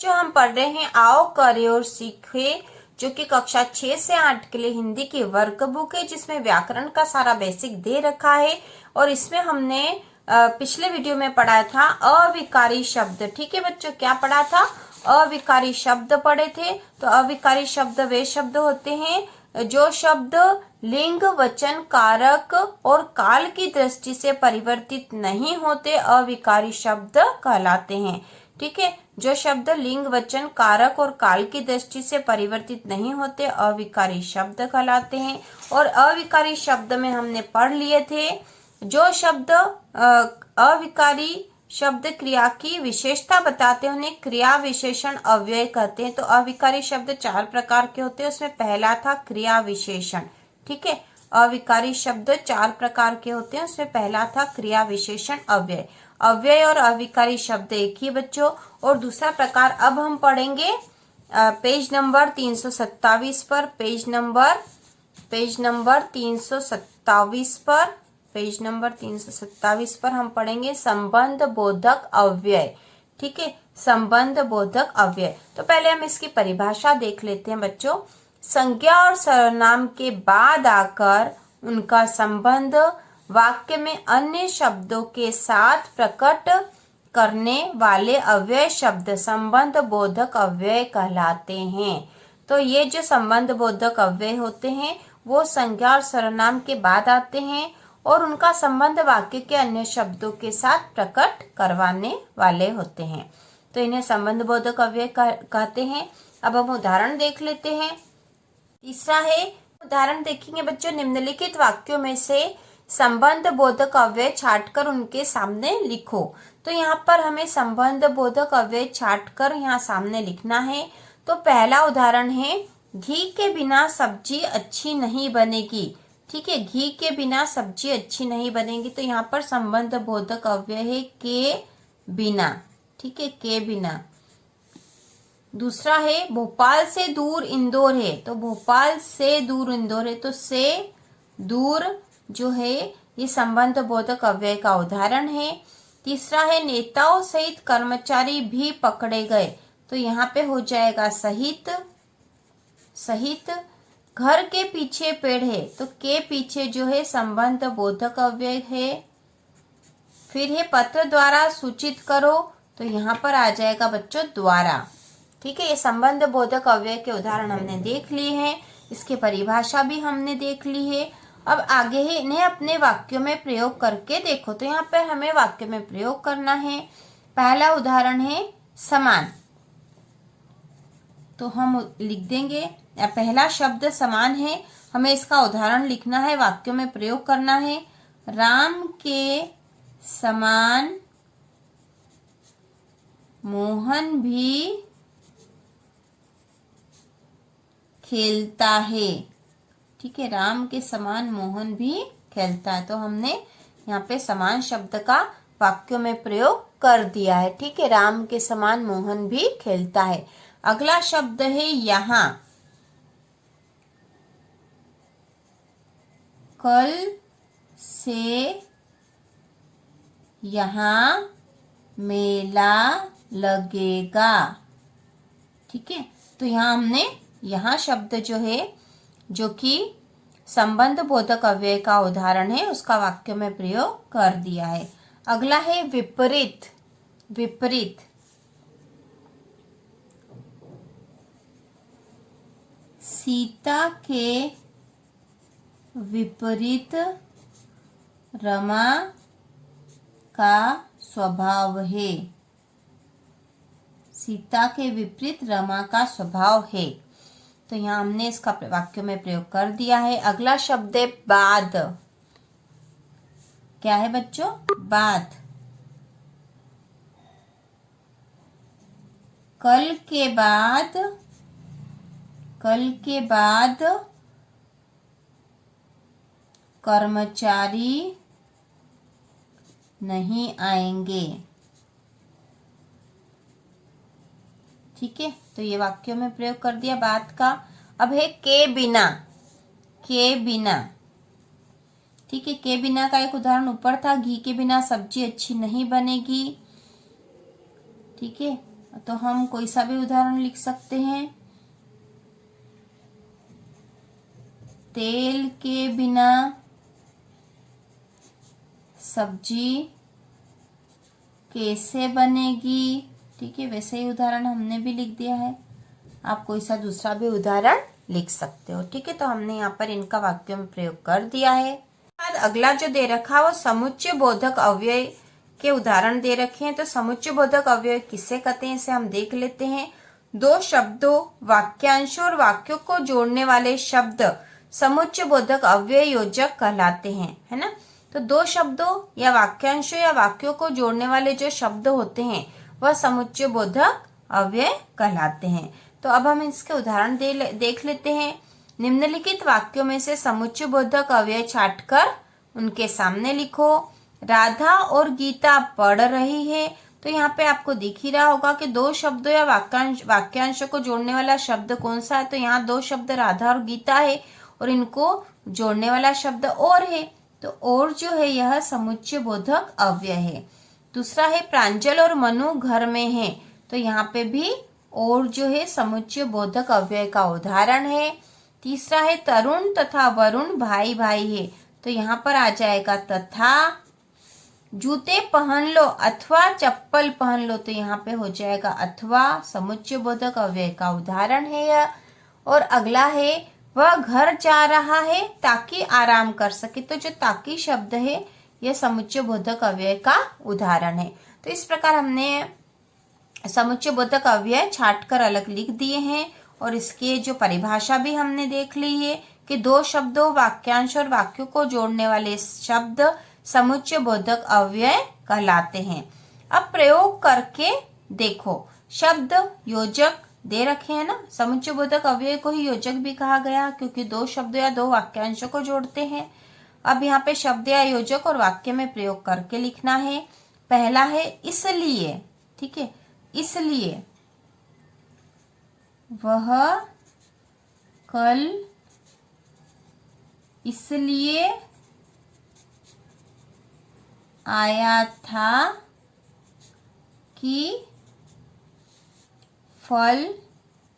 बच्चों हम पढ़ रहे हैं आओ करे और सीखे, जो कि कक्षा 6 से 8 के लिए हिंदी की वर्क बुक है, जिसमें व्याकरण का सारा बेसिक दे रखा है। और इसमें हमने पिछले वीडियो में पढ़ा था अविकारी शब्द। ठीक है बच्चों, क्या पढ़ा था? अविकारी शब्द पढ़े थे। तो अविकारी शब्द वे शब्द होते हैं जो शब्द लिंग, वचन, कारक और काल की दृष्टि से परिवर्तित नहीं होते, अविकारी शब्द कहलाते हैं। ठीक है, जो शब्द लिंग, वचन, कारक और काल की दृष्टि से परिवर्तित नहीं होते, अविकारी शब्द कहलाते हैं। और अविकारी शब्द में हमने पढ़ लिए थे जो शब्द अविकारी शब्द क्रिया की विशेषता बताते हैं उन्हें क्रिया विशेषण अव्यय कहते हैं। तो अविकारी शब्द 4 प्रकार के होते हैं, उसमें पहला था क्रिया विशेषण। ठीक है, अविकारी शब्द 4 प्रकार के होते हैं, उसमें पहला था क्रिया विशेषण अव्यय। अव्यय और अविकारी शब्द एक ही बच्चों। और दूसरा प्रकार अब हम पढ़ेंगे पेज नंबर 327 पर। पेज नंबर 327 पर हम पढ़ेंगे संबंध बोधक अव्यय। ठीक है, संबंध बोधक अव्यय। तो पहले हम इसकी परिभाषा देख लेते हैं बच्चों। संज्ञा और सर्वनाम के बाद आकर उनका संबंध वाक्य में अन्य शब्दों के साथ प्रकट करने वाले अव्यय शब्द संबंध बोधक अव्यय कहलाते हैं। तो ये जो संबंध बोधक अव्यय होते हैं वो संज्ञा और सर्वनाम के बाद आते हैं और उनका संबंध वाक्य के अन्य शब्दों के साथ प्रकट करवाने वाले होते हैं। तो इन्हें संबंध बोधक अव्यय कहते हैं। अब हम उदाहरण देख लेते हैं। तीसरा है, उदाहरण देखेंगे बच्चों। निम्नलिखित वाक्यों में से संबंध बोधक अव्यय छांटकर उनके सामने लिखो। तो यहाँ पर हमें संबंध बोधक अव्यय छांटकर यहाँ सामने लिखना है। तो पहला उदाहरण है, घी के बिना सब्जी अच्छी नहीं बनेगी। ठीक है, घी के बिना सब्जी अच्छी नहीं बनेगी। तो यहाँ पर संबंध बोधक अव्यय है के बिना। ठीक है, के बिना। दूसरा है, भोपाल से दूर इंदौर है। तो भोपाल से दूर इंदौर है, तो से दूर जो है ये संबंध बोधक अव्यय का उदाहरण है। तीसरा है, नेताओं सहित कर्मचारी भी पकड़े गए। तो यहाँ पे हो जाएगा सहित। सहित। घर के पीछे पेड़ है, तो के पीछे जो है संबंध बोधक अव्यय है। फिर है, पत्र द्वारा सूचित करो। तो यहाँ पर आ जाएगा बच्चों द्वारा। ठीक है, ये संबंध बोधक अव्यय के उदाहरण हमने देख लिए हैं, इसकी परिभाषा भी हमने देख ली है। अब आगे है, इन्हें अपने वाक्यों में प्रयोग करके देखो। तो यहाँ पर हमें वाक्य में प्रयोग करना है। पहला उदाहरण है समान। तो हम लिख देंगे, पहला शब्द समान है, हमें इसका उदाहरण लिखना है, वाक्यों में प्रयोग करना है। राम के समान मोहन भी खेलता है। ठीक है, राम के समान मोहन भी खेलता है। तो हमने यहाँ पे समान शब्द का वाक्यों में प्रयोग कर दिया है। ठीक है, राम के समान मोहन भी खेलता है। अगला शब्द है यहाँ। कल से यहाँ मेला लगेगा। ठीक है, तो यहाँ हमने यहाँ शब्द जो है, जो कि संबंध बोधक अव्यय का उदाहरण है, उसका वाक्य में प्रयोग कर दिया है। अगला है विपरीत। विपरीत। सीता के विपरीत रमा का स्वभाव है। सीता के विपरीत रमा का स्वभाव है। तो यहाँ हमने इसका वाक्य में प्रयोग कर दिया है। अगला शब्द है बाद। क्या है बच्चों? बाद। कल के बाद कर्मचारी नहीं आएंगे। ठीक है, तो ये वाक्यों में प्रयोग कर दिया बात का। अब है के बिना। के बिना। ठीक है, के बिना का एक उदाहरण ऊपर था, घी के बिना सब्जी अच्छी नहीं बनेगी। ठीक है, तो हम कोई सा भी उदाहरण लिख सकते हैं। तेल के बिना सब्जी कैसे बनेगी। ठीक है, वैसे ही उदाहरण हमने भी लिख दिया है। आप कोई सा दूसरा भी उदाहरण लिख सकते हो। ठीक है, तो हमने यहाँ पर इनका वाक्यों में प्रयोग कर दिया है। बाद अगला जो दे रखा है वो समुच्चय बोधक अव्यय के उदाहरण दे रखे हैं। तो समुच्चय बोधक अव्यय किससे कहते हैं, इसे हम देख लेते हैं। दो शब्दों, वाक्यांशों और वाक्यों को जोड़ने वाले शब्द समुच्चय बोधक अव्यय योजक कहलाते हैं, है ना। तो दो शब्दों या वाक्यांशों या वाक्यों को जोड़ने वाले जो शब्द होते हैं वह समुच्चय बोधक अव्यय कहलाते हैं। तो अब हम इसके उदाहरण देख लेते हैं। निम्नलिखित वाक्यों में से समुच्चय बोधक अव्यय छांटकर उनके सामने लिखो। राधा और गीता पढ़ रही है। तो यहाँ पे आपको दिख ही रहा होगा कि दो शब्दों या वाक्यांशों को जोड़ने वाला शब्द कौन सा है। तो यहाँ दो शब्द राधा और गीता है और इनको जोड़ने वाला शब्द और है। तो और जो है यह समुच्चय बोधक अव्यय है। दूसरा है प्रांजल और मनु घर में है। तो यहाँ पे भी और जो है समुच्चय बोधक अव्यय का उदाहरण है। तीसरा है तरुण तथा वरुण भाई भाई है। तो यहाँ पर आ जाएगा तथा। जूते पहन लो अथवा चप्पल पहन लो। तो यहाँ पे हो जाएगा अथवा, समुच्चय बोधक अव्यय का उदाहरण है यह। और अगला है वह घर जा रहा है ताकि आराम कर सके। तो जो ताकि शब्द है यह समुच्चय बोधक अव्यय का उदाहरण है। तो इस प्रकार हमने समुच्चय बोधक अव्यय छांटकर अलग लिख दिए हैं और इसके जो परिभाषा भी हमने देख ली है कि दो शब्दों, वाक्यांश और वाक्यों को जोड़ने वाले शब्द समुच्चय बोधक अव्यय कहलाते हैं। अब प्रयोग करके देखो। शब्द योजक दे रखे हैं ना, समुच्चय बोधक अव्यय को ही योजक भी कहा गया क्योंकि दो शब्द या दो वाक्यांशों को जोड़ते हैं। अब यहाँ पे शब्द या योजक और वाक्य में प्रयोग करके लिखना है। पहला है इसलिए। ठीक है, इसलिए वह कल इसलिए आया था कि फल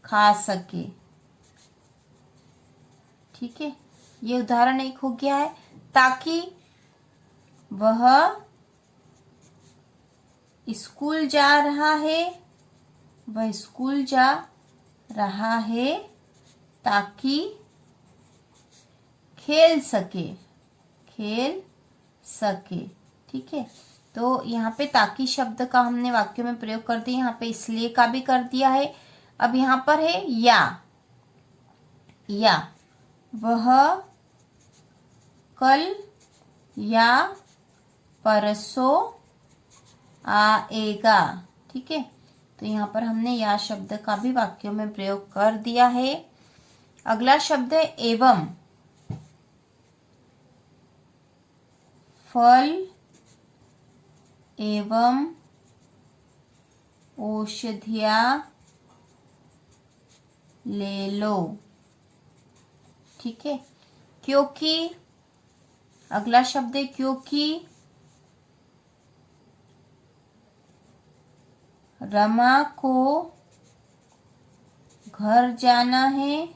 खा सके। ठीक है, ये उदाहरण एक हो गया है। ताकि वह स्कूल जा रहा है, वह स्कूल जा रहा है ताकि खेल सके, खेल सके। ठीक है, तो यहाँ पे ताकि शब्द का हमने वाक्य में प्रयोग कर दिया। यहाँ पे इसलिए का भी कर दिया है। अब यहाँ पर है या वह कल या परसों आएगा। ठीक है, तो यहाँ पर हमने या शब्द का भी वाक्यों में प्रयोग कर दिया है। अगला शब्द है एवं। फल एवं औषधियाँ ले लो। ठीक है, क्योंकि अगला शब्द है क्योंकि रमा को घर जाना है,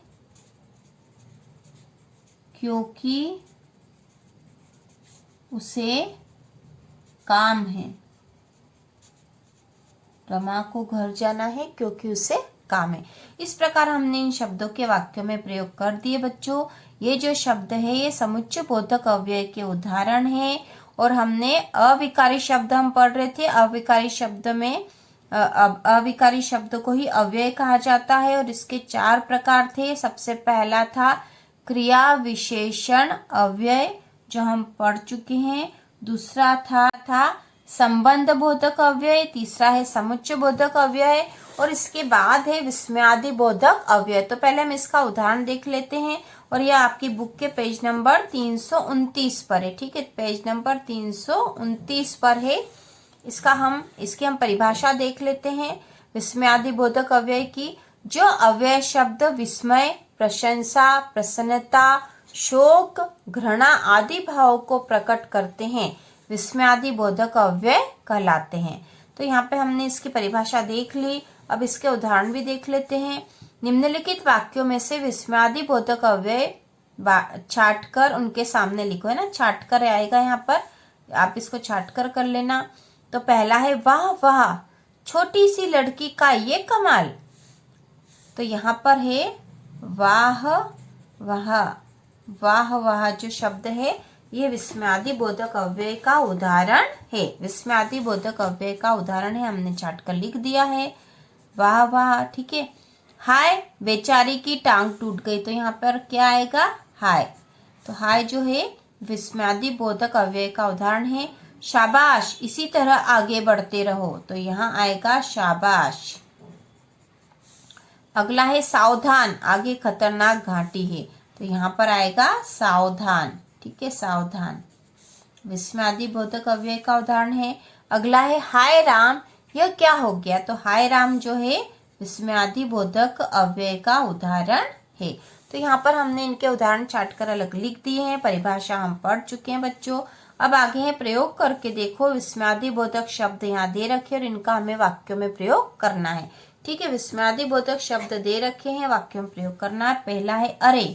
क्योंकि उसे काम है। रमा को घर जाना है क्योंकि उसे काम है। इस प्रकार हमने इन शब्दों के वाक्यों में प्रयोग कर दिए बच्चों। ये जो शब्द है ये समुच्चय बोधक अव्यय के उदाहरण है। और हमने अविकारी शब्द हम पढ़ रहे थे। अविकारी शब्द में अविकारी शब्द को ही अव्यय कहा जाता है और इसके 4 प्रकार थे। सबसे पहला था क्रिया विशेषण अव्यय जो हम पढ़ चुके हैं। दूसरा था संबंध बोधक अव्यय। तीसरा है समुच्चय बोधक अव्यय और इसके बाद है विस्मयादि बोधक अव्यय। तो पहले हम इसका उदाहरण देख लेते हैं और यह आपकी बुक के पेज नंबर 329 पर है। ठीक है, पेज नंबर 329 पर है। इसकी हम परिभाषा देख लेते हैं विस्मयादि बोधक अव्यय की। जो अव्यय शब्द विस्मय, प्रशंसा, प्रसन्नता, शोक, घृणा आदि भावों को प्रकट करते हैं विस्मयादि बोधक अव्यय कहलाते हैं। तो तो यहाँ पे हमने इसकी परिभाषा देख ली। अब इसके उदाहरण भी देख लेते हैं। निम्नलिखित वाक्यों में से विस्मयादि बोधक अव्यय छाट कर उनके सामने लिखो, है ना, छाट कर आएगा यहाँ पर, आप इसको छाट कर लेना। तो पहला है वाह वाह छोटी सी लड़की का ये कमाल। तो यहाँ पर है वाह वाह, वाह वाह जो शब्द है ये विस्मयादि बोधक अव्यय का उदाहरण है, विस्मयादि बोधक अव्यय का उदाहरण है, हमने छाट कर लिख दिया है वाह वाह। ठीक है। हाय बेचारी की टांग टूट गई, तो यहाँ पर क्या आएगा हाय। तो हाय जो है विस्मयादि बोधक अव्यय का उदाहरण है। शाबाश इसी तरह आगे बढ़ते रहो, तो यहाँ आएगा शाबाश। अगला है सावधान आगे खतरनाक घाटी है, तो यहाँ पर आएगा सावधान। ठीक है, सावधान विस्मयादि बोधक अव्यय का उदाहरण है। अगला है हाय राम यह क्या हो गया, तो हाय राम जो है विस्मयादि बोधक अव्यय का उदाहरण है। तो यहाँ पर हमने इनके उदाहरण छाट कर अलग लिख दिए हैं, परिभाषा हम पढ़ चुके हैं बच्चों। अब आगे है प्रयोग करके देखो। विस्मयादि बोधक शब्द यहाँ दे रखे और इनका हमें वाक्यों में प्रयोग करना है। ठीक है, विस्मयादि बोधक शब्द दे रखे हैं, वाक्यों में प्रयोग करना है। पहला है अरे,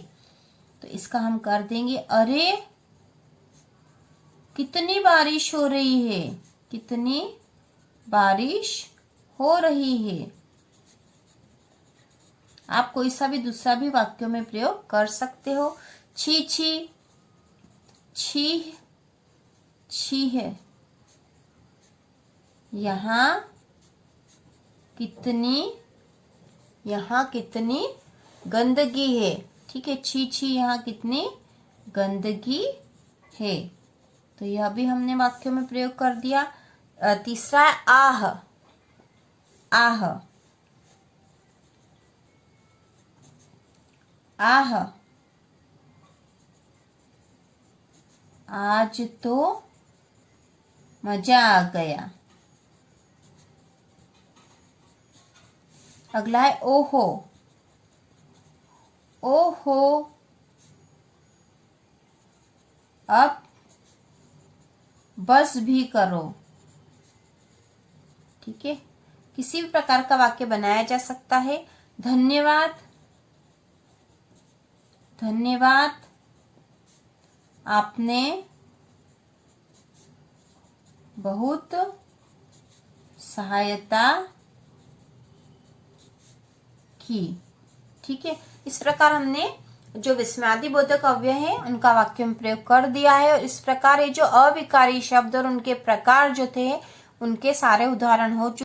तो इसका हम कर देंगे अरे कितनी बारिश हो रही है, कितनी बारिश हो रही है। आप कोई सा भी दूसरा भी वाक्यों में प्रयोग कर सकते हो। छी छी छी छी है, यहाँ कितनी गंदगी है। ठीक है, छी छी यहाँ कितनी गंदगी है, तो यह भी हमने वाक्यों में प्रयोग कर दिया। तीसरा है आह, आह आह आज तो मजा आ गया। अगला है ओहो, ओहो अब बस भी करो। ठीक है, किसी भी प्रकार का वाक्य बनाया जा सकता है। धन्यवाद, धन्यवाद आपने बहुत सहायता की। ठीक है, इस प्रकार हमने जो विस्मयादि बोधक अव्यय है उनका वाक्य में प्रयोग कर दिया है। और इस प्रकार ये जो अविकारी शब्द और उनके प्रकार जो थे उनके सारे उदाहरण हो चुके।